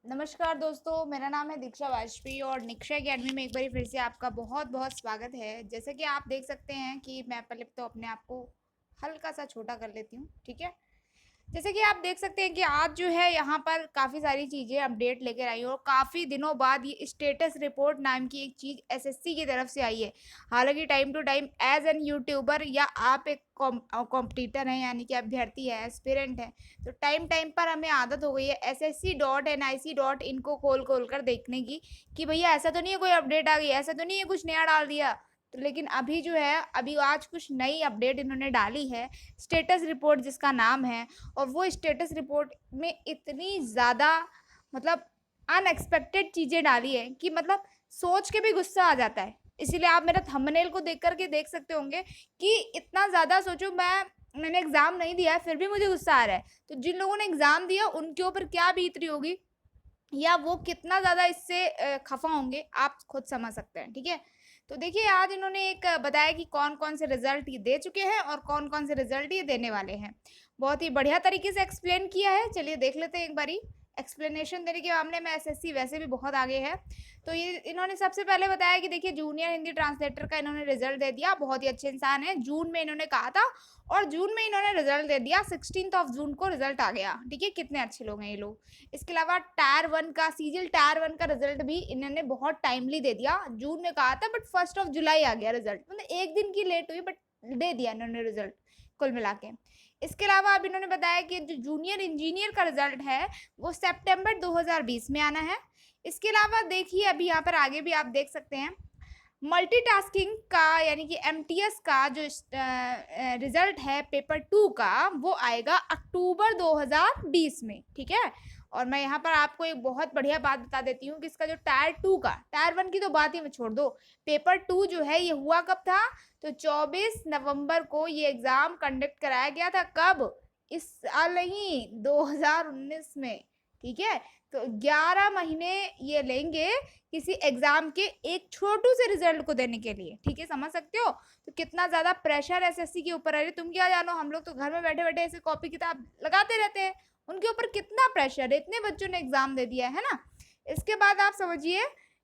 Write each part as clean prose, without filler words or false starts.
नमस्कार दोस्तों, मेरा नाम है दीक्षा वाजपेयी और निक्षा अकेडमी में एक बार फिर से आपका बहुत बहुत स्वागत है। जैसे कि आप देख सकते हैं कि मैं पहले तो अपने आप को हल्का सा छोटा कर लेती हूँ, ठीक है। जैसे कि आप देख सकते हैं कि आज जो है यहाँ पर काफ़ी सारी चीज़ें अपडेट लेकर आई और काफ़ी दिनों बाद ये स्टेटस रिपोर्ट नाम की एक चीज़ एसएससी की तरफ से आई है। हालांकि time to time as an youtuber या आप एक कॉम्पिटिटर हैं, यानी कि अभ्यर्थी है, एस्पिरेंट है, तो टाइम टाइम पर हमें आदत हो गई है ssc.nic.in को खोल खोल कर देखने की कि भैया ऐसा तो नहीं है कोई अपडेट आ गई, ऐसा तो नहीं है कुछ नया डाल दिया। तो लेकिन अभी जो है, अभी आज कुछ नई अपडेट इन्होंने डाली है, स्टेटस रिपोर्ट जिसका नाम है। और वो स्टेटस रिपोर्ट में इतनी ज़्यादा मतलब अनएक्सपेक्टेड चीज़ें डाली है कि मतलब सोच के भी गुस्सा आ जाता है। इसीलिए आप मेरा थंबनेल को देख करके देख सकते होंगे कि इतना ज़्यादा सोचो, मैंने एग्ज़ाम नहीं दिया है फिर भी मुझे गुस्सा आ रहा है। तो जिन लोगों ने एग्ज़ाम दिया उनके ऊपर क्या बीत रही होगी या वो कितना ज़्यादा इससे खफा होंगे, आप खुद समझ सकते हैं, ठीक है। तो देखिए, आज इन्होंने एक बताया कि कौन कौन से रिजल्ट ये दे चुके हैं और कौन कौन से रिजल्ट ये देने वाले हैं। बहुत ही बढ़िया तरीके से एक्सप्लेन किया है। चलिए देख लेते हैं एक बारी। एक्सप्लेनेशन देने के मामले में एसएससी वैसे भी बहुत आगे है। तो ये इन्होंने सबसे पहले बताया कि देखिए, जूनियर हिंदी ट्रांसलेटर का इन्होंने रिजल्ट दे दिया। बहुत ही अच्छे इंसान है, जून में इन्होंने कहा था और जून में इन्होंने रिजल्ट दे दिया। 16 जून को रिजल्ट आ गया, ठीक है। कितने अच्छे लोग हैं ये लोग। इसके अलावा टायर 1 का सीजीएल टायर 1 का रिजल्ट भी इन्होंने बहुत टाइमली दे दिया। जून में कहा था बट 1 जुलाई आ गया रिजल्ट, मतलब एक दिन की लेट हुई बट दे दिया इन्होंने रिजल्ट कुल मिला के। इसके अलावा अब इन्होंने बताया कि जो जूनियर इंजीनियर का रिजल्ट है वो सितंबर 2020 में आना है। इसके अलावा देखिए, अभी यहाँ पर आगे भी आप देख सकते हैं, मल्टीटास्किंग का यानी कि एमटीएस का जो रिजल्ट है पेपर 2 का, वो आएगा अक्टूबर 2020 में, ठीक है। और मैं यहाँ पर आपको एक बहुत बढ़िया बात बता देती हूँ कि इसका जो टायर 2 का, टायर 1 की तो बात ही मैं छोड़ दो, पेपर 2 जो है ये हुआ कब था, तो 24 नवंबर को ये एग्जाम कंडक्ट कराया गया था। कब? इस साल नहीं, 2019 में, ठीक है। तो 11 महीने ये लेंगे किसी एग्जाम के एक छोटू से रिजल्ट को देने के लिए, ठीक है। समझ सकते हो तो कितना ज्यादा प्रेशर एसएससी के ऊपर है। तुम क्या जानो, हम लोग तो घर में बैठे बैठे ऐसे कॉपी किताब लगाते रहते हैं, उनके ऊपर कितना प्रेशर है, इतने बच्चों ने एग्जाम दे दिया है ना। इसके बाद आप समझिए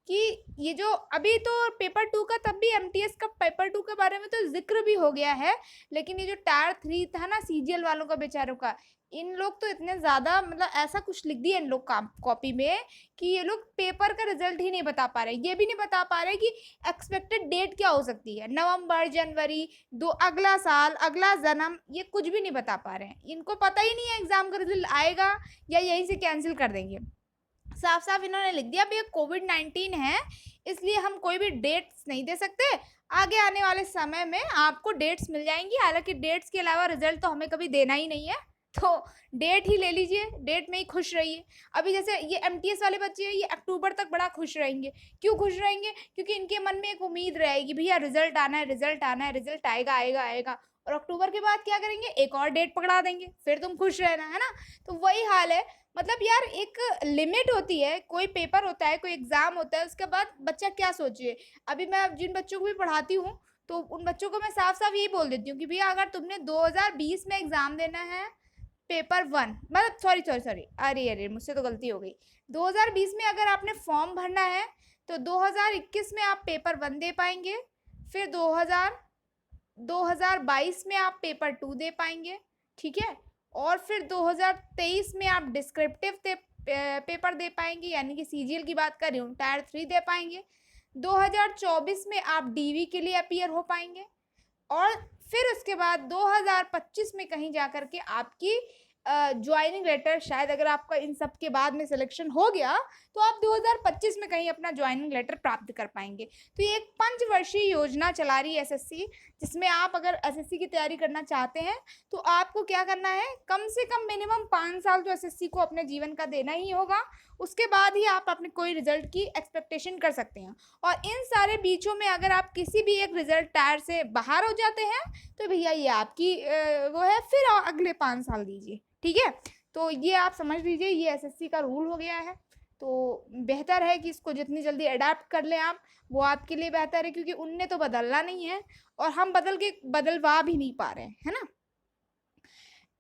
कि ये जो अभी तो पेपर 2 का, तब भी एमटीएस का पेपर 2 के बारे में तो जिक्र भी हो गया है, लेकिन ये जो टायर 3 था ना सीजीएल वालों का, बेचारों का, इन लोग तो इतने ज्यादा मतलब ऐसा कुछ लिख दिया इन लोग का कॉपी में कि ये लोग पेपर का रिजल्ट ही नहीं बता पा रहे, ये भी नहीं बता पा रहे कि एक्सपेक्टेड डेट क्या हो सकती है, नवंबर, जनवरी, दो, अगला साल, अगला जन्म, ये कुछ भी नहीं बता पा रहे हैं। इनको पता ही नहीं है एग्जाम का रिजल्ट आएगा या यहीं से कैंसिल कर देंगे। साफ साफ इन्होंने लिख दिया भैया कोविड-19 है, इसलिए हम कोई भी डेट्स नहीं दे सकते। आगे आने वाले समय में आपको डेट्स मिल जाएंगी, हालांकि डेट्स के अलावा रिजल्ट तो हमें कभी देना ही नहीं है, तो डेट ही ले लीजिए, डेट में ही खुश रहिए। अभी जैसे ये एमटीएस वाले बच्चे हैं, ये अक्टूबर तक बड़ा खुश रहेंगे। क्यों खुश रहेंगे? क्योंकि इनके मन में एक उम्मीद रहेगी, भैया रिजल्ट आना है, रिजल्ट आना है, रिजल्ट आएगा आएगा आएगा। और अक्टूबर के बाद क्या करेंगे, एक और डेट पकड़ा देंगे, फिर तुम खुश रहना, है ना। तो वही हाल है। मतलब यार, एक लिमिट होती है, कोई पेपर होता है, कोई एग्जाम होता है, उसके बाद बच्चा क्या सोचे। अभी मैं जिन बच्चों को भी पढ़ाती हूँ तो उन बच्चों को मैं साफ साफ यही बोल देती हूँ कि भैया अगर तुमने 2020 में एग्जाम देना है पेपर 1, मतलब सॉरी सॉरी सॉरी, अरे अरे मुझसे तो गलती हो गई, 2020 में अगर आपने फॉर्म भरना है तो 2021 में आप पेपर 1 दे पाएंगे, फिर 2022 में आप पेपर 2 दे पाएंगे, ठीक है। और फिर 2023 में आप डिस्क्रिप्टिव पेपर दे पाएंगे, यानी कि सीजीएल की बात कर रही हूँ, टायर 3 दे पाएंगे। 2024 में आप डीवी के लिए अपीयर हो पाएंगे और फिर उसके बाद 2025 में कहीं जाकर के आपकी ज्वाइनिंग लेटर, शायद अगर आपका इन सब के बाद में सिलेक्शन हो गया तो आप 2025 में कहीं अपना ज्वाइनिंग लेटर प्राप्त कर पाएंगे। तो ये एक पंचवर्षीय योजना चला रही है एसएससी, जिसमें आप अगर एसएससी की तैयारी करना चाहते हैं तो आपको क्या करना है, कम से कम मिनिमम 5 साल तो एसएससी को अपने जीवन का देना ही होगा। उसके बाद ही आप अपने कोई रिजल्ट की एक्सपेक्टेशन कर सकते हैं। और इन सारे बीचों में अगर आप किसी भी एक रिजल्ट टायर से बाहर हो जाते हैं तो भैया ये आपकी वो है, फिर अगले 5 साल दीजिए, ठीक है। तो ये आप समझ लीजिए, ये एसएससी का रूल हो गया है। तो बेहतर है कि इसको जितनी जल्दी अडाप्ट कर लें आप, वो आपके लिए बेहतर है, क्योंकि उनने तो बदलना नहीं है और हम बदलवा भी नहीं पा रहे हैं, है ना।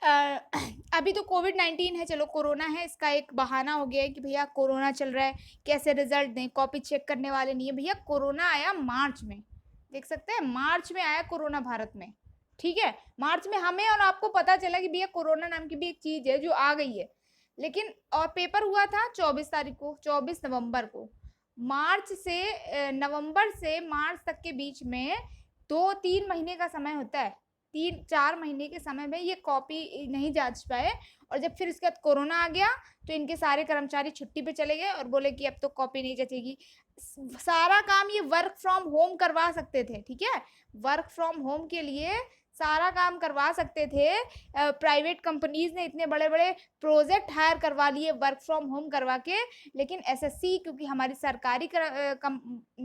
अभी तो कोविड-19 है, चलो कोरोना है, इसका एक बहाना हो गया है कि भैया कोरोना चल रहा है, कैसे रिजल्ट दें, कॉपी चेक करने वाले नहीं है। भैया कोरोना आया मार्च में, देख सकते हैं मार्च में आया कोरोना भारत में, ठीक है। मार्च में हमें और आपको पता चला कि भैया कोरोना नाम की भी एक चीज है जो आ गई है, लेकिन और पेपर हुआ था 24 तारीख को, 24 नवंबर को। मार्च से नवंबर से मार्च तक के बीच में 2-3 महीने का समय होता है, 3-4 महीने के समय में ये कॉपी नहीं जांच पाए, और जब फिर उसके बाद कोरोना आ गया तो इनके सारे कर्मचारी छुट्टी पे चले गए और बोले कि अब तो कॉपी नहीं जचेगी। सारा काम ये वर्क फ्रॉम होम करवा सकते थे, ठीक है। वर्क फ्रॉम होम के लिए सारा काम करवा सकते थे। प्राइवेट कंपनीज ने इतने बड़े बड़े प्रोजेक्ट हायर करवा लिए वर्क फ्रॉम होम करवा के, लेकिन एसएससी क्योंकि हमारी सरकारी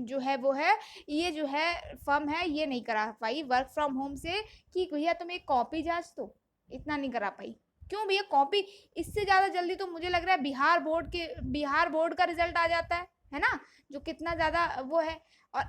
जो है वो है, ये जो है फर्म है, ये नहीं करा पाई वर्क फ्रॉम होम से कि भैया तुम एक कॉपी जांच दो, इतना नहीं करा पाई। क्यों भैया कॉपी, इससे ज़्यादा जल्दी तो मुझे लग रहा है बिहार बोर्ड का रिजल्ट आ जाता है ना, जो कितना ज़्यादा वो है। और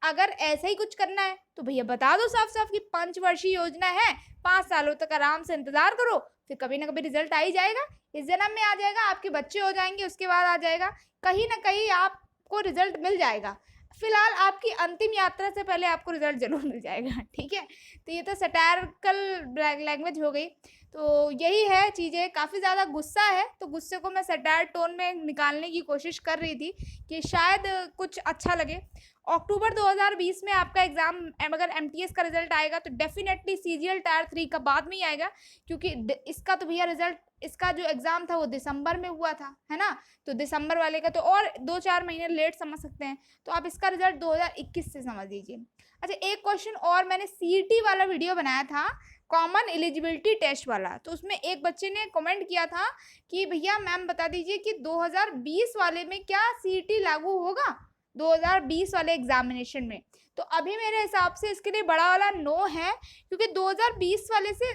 अगर ऐसा ही कुछ करना है तो भैया बता दो साफ साफ कि 5 वर्षीय योजना है, 5 सालों तक आराम से इंतजार करो, फिर कभी ना कभी रिजल्ट आ ही जाएगा। इस जन्म में आ जाएगा, आपके बच्चे हो जाएंगे, उसके बाद आ जाएगा, कहीं ना कहीं आपको रिजल्ट मिल जाएगा। फिलहाल आपकी अंतिम यात्रा से पहले आपको रिजल्ट जरूर मिल जाएगा, ठीक है। तो ये तो सटायरिकल लैंग्वेज हो गई। तो यही है चीज़ें, काफ़ी ज़्यादा गुस्सा है, तो गुस्से को मैं सटायर टोन में निकालने की कोशिश कर रही थी कि शायद कुछ अच्छा लगे। अक्टूबर 2020 में आपका एग्जाम, अगर एमटीएस का रिजल्ट आएगा तो डेफिनेटली सीजीएल टायर 3 का बाद में ही आएगा, क्योंकि इसका तो भैया रिजल्ट, इसका जो एग्जाम था वो दिसंबर में हुआ था, है ना। तो दिसंबर वाले का तो और 2-4 महीने लेट समझ सकते हैं, तो आप इसका रिजल्ट 2021 से समझ लीजिए। अच्छा, एक क्वेश्चन और, मैंने सीईटी वाला वीडियो बनाया था, कॉमन एलिजिबिलिटी टेस्ट वाला, तो उसमें एक बच्चे ने कमेंट किया था कि भैया मैम बता दीजिए कि 2020 वाले में क्या सीईटी लागू होगा, 2020 वाले एग्जामिनेशन में। तो अभी मेरे हिसाब से इसके लिए बड़ा वाला नो है, क्योंकि 2020 वाले से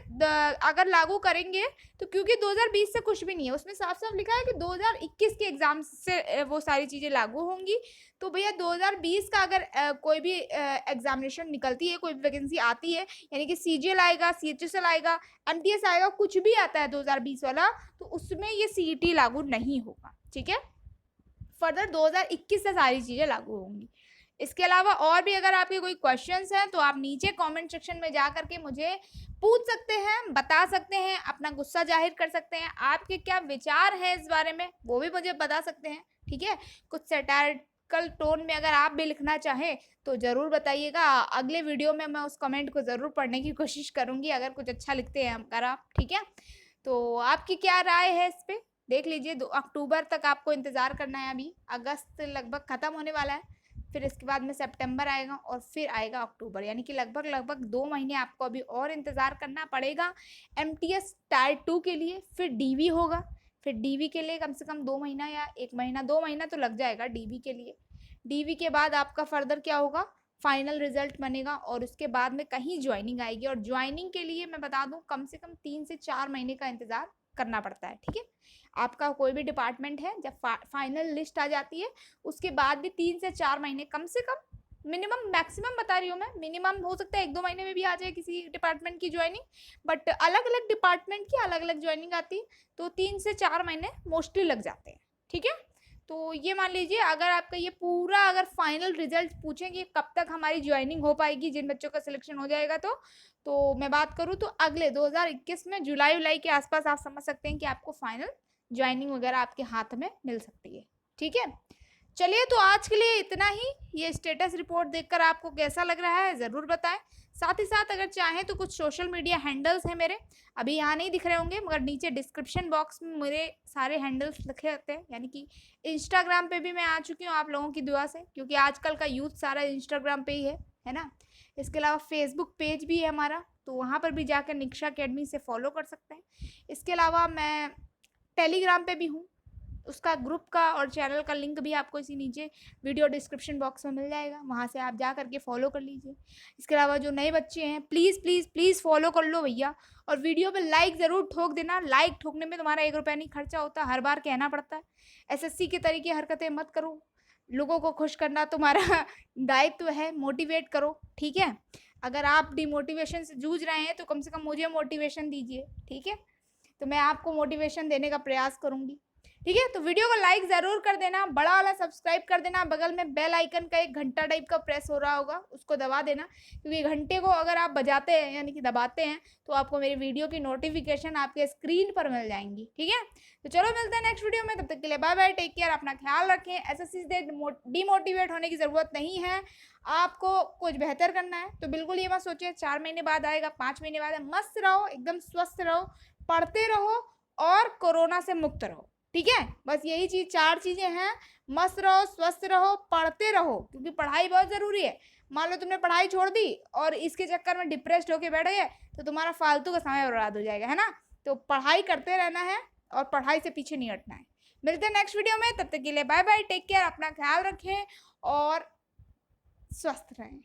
अगर लागू करेंगे तो, क्योंकि 2020 से कुछ भी नहीं है, उसमें साफ साफ लिखा है कि 2021 के एग्जाम से वो सारी चीज़ें लागू होंगी। तो भैया 2020 का अगर कोई भी एग्जामिनेशन निकलती है, कोई भी वैकेंसी आती है, यानी कि सीजीएल आएगा, सीएचएसएल आएगा, एमटीएस आएगा, कुछ भी आता है 2020 वाला, तो उसमें ये सीईटी लागू नहीं होगा, ठीक है। फर्दर 2021 से सारी चीज़ें लागू होंगी। इसके अलावा और भी अगर आपके कोई क्वेश्चंस हैं तो आप नीचे कमेंट सेक्शन में जा करके मुझे पूछ सकते हैं, बता सकते हैं, अपना गुस्सा जाहिर कर सकते हैं, आपके क्या विचार हैं इस बारे में वो भी मुझे बता सकते हैं, ठीक है। कुछ सैटारिकल टोन में अगर आप भी लिखना चाहें तो ज़रूर बताइएगा, अगले वीडियो में मैं उस कमेंट को ज़रूर पढ़ने की कोशिश करूँगी, अगर कुछ अच्छा लिखते हैं अगर आप, ठीक है। तो आपकी क्या राय है इस पर, देख लीजिए। 2 अक्टूबर तक आपको इंतज़ार करना है, अभी अगस्त लगभग ख़त्म होने वाला है, फिर इसके बाद में सितंबर आएगा और फिर आएगा अक्टूबर, यानी कि लगभग 2 महीने आपको अभी और इंतज़ार करना पड़ेगा एमटीएस टायर 2 के लिए। फिर डीवी होगा, फिर डीवी के लिए कम से कम 2 महीना या 1 महीना, 2 महीना तो लग जाएगा डीवी के लिए। डीवी के बाद आपका फर्दर क्या होगा, फाइनल रिजल्ट बनेगा और उसके बाद में कहीं ज्वाइनिंग आएगी, और ज्वाइनिंग के लिए मैं बता दूं कम से कम 3 से 4 महीने का इंतज़ार करना पड़ता है, ठीक है। आपका कोई भी डिपार्टमेंट है, जब फाइनल लिस्ट आ जाती है उसके बाद भी 3 से 4 महीने कम से कम, मिनिमम मैक्सिमम बता रही हूँ मैं, मिनिमम हो सकता है 1-2 महीने में भी आ जाए किसी डिपार्टमेंट की ज्वाइनिंग, बट अलग अलग डिपार्टमेंट की अलग अलग ज्वाइनिंग आती है, तो 3 से 4 महीने मोस्टली लग जाते हैं, ठीक है। तो ये मान लीजिए, अगर आपका ये पूरा अगर फाइनल रिजल्ट पूछें कि कब तक हमारी ज्वाइनिंग हो पाएगी, जिन बच्चों का सिलेक्शन हो जाएगा, तो मैं बात करूँ तो अगले 2021 में जुलाई के आसपास आप समझ सकते हैं कि आपको फाइनल ज्वाइनिंग वगैरह आपके हाथ में मिल सकती है, ठीक है। चलिए, तो आज के लिए इतना ही। ये स्टेटस रिपोर्ट देखकर आपको कैसा लग रहा है ज़रूर बताएं। साथ ही साथ अगर चाहें तो कुछ सोशल मीडिया हैंडल्स हैं मेरे, अभी यहाँ नहीं दिख रहे होंगे मगर नीचे डिस्क्रिप्शन बॉक्स में मेरे सारे हैंडल्स लिखे रहते हैं, यानी कि इंस्टाग्राम पे भी मैं आ चुकी हूँ आप लोगों की दुआ से, क्योंकि आजकल का यूथ सारा इंस्टाग्राम पे ही है ना। इसके अलावा फेसबुक पेज भी है हमारा, तो वहाँ पर भी जाकर निक्षा अकेडमी से फॉलो कर सकते हैं। इसके अलावा मैं टेलीग्राम पे भी हूँ, उसका ग्रुप का और चैनल का लिंक भी आपको इसी नीचे वीडियो डिस्क्रिप्शन बॉक्स में मिल जाएगा, वहाँ से आप जा करके फॉलो कर लीजिए। इसके अलावा जो नए बच्चे हैं प्लीज़ प्लीज़ प्लीज़ फॉलो कर लो भैया, और वीडियो पे लाइक ज़रूर ठोक देना। लाइक ठोकने में तुम्हारा 1 रुपया नहीं खर्चा होता, हर बार कहना पड़ता है। एसएससी के तरीके हरकतें मत करो, लोगों को खुश करना तुम्हारा दायित्व है, मोटिवेट करो, ठीक है। अगर आप डिमोटिवेशन से जूझ रहे हैं तो कम से कम मुझे मोटिवेशन दीजिए, ठीक है? तो मैं आपको मोटिवेशन देने का प्रयास करूंगी, ठीक है? तो वीडियो को लाइक जरूर कर देना, बड़ा वाला सब्सक्राइब कर देना, बगल में बेल आइकन का एक घंटा टाइप का प्रेस हो रहा होगा, उसको दबा देना, क्योंकि घंटे को अगर आप बजाते हैं यानी कि दबाते हैं तो आपको मेरी वीडियो की नोटिफिकेशन आपके स्क्रीन पर मिल जाएंगी, ठीक है? तो चलो मिलते हैं नेक्स्ट वीडियो में, तब तक के लिए बाय बाय, टेक केयर, अपना ख्याल रखें। एसएससी से डिमोटिवेट होने की जरूरत नहीं है, आपको कुछ बेहतर करना है तो बिल्कुल ये मत सोचिए 4 महीने बाद आएगा, 5 महीने बाद, मस्त रहो, एकदम स्वस्थ रहो, पढ़ते रहो और कोरोना से मुक्त रहो, ठीक है? बस यही चीज, 4 चीजें हैं, मस्त रहो, स्वस्थ रहो, पढ़ते रहो, क्योंकि पढ़ाई बहुत जरूरी है। मान लो तुमने पढ़ाई छोड़ दी और इसके चक्कर में डिप्रेस्ड होके बैठ गए तो तुम्हारा फालतू का समय बर्बाद हो जाएगा, है ना? तो पढ़ाई करते रहना है और पढ़ाई से पीछे नहीं हटना है। मिलते हैं नेक्स्ट वीडियो में, तब तक के लिए बाय बाय, टेक केयर, अपना ख्याल रखें और स्वस्थ रहें।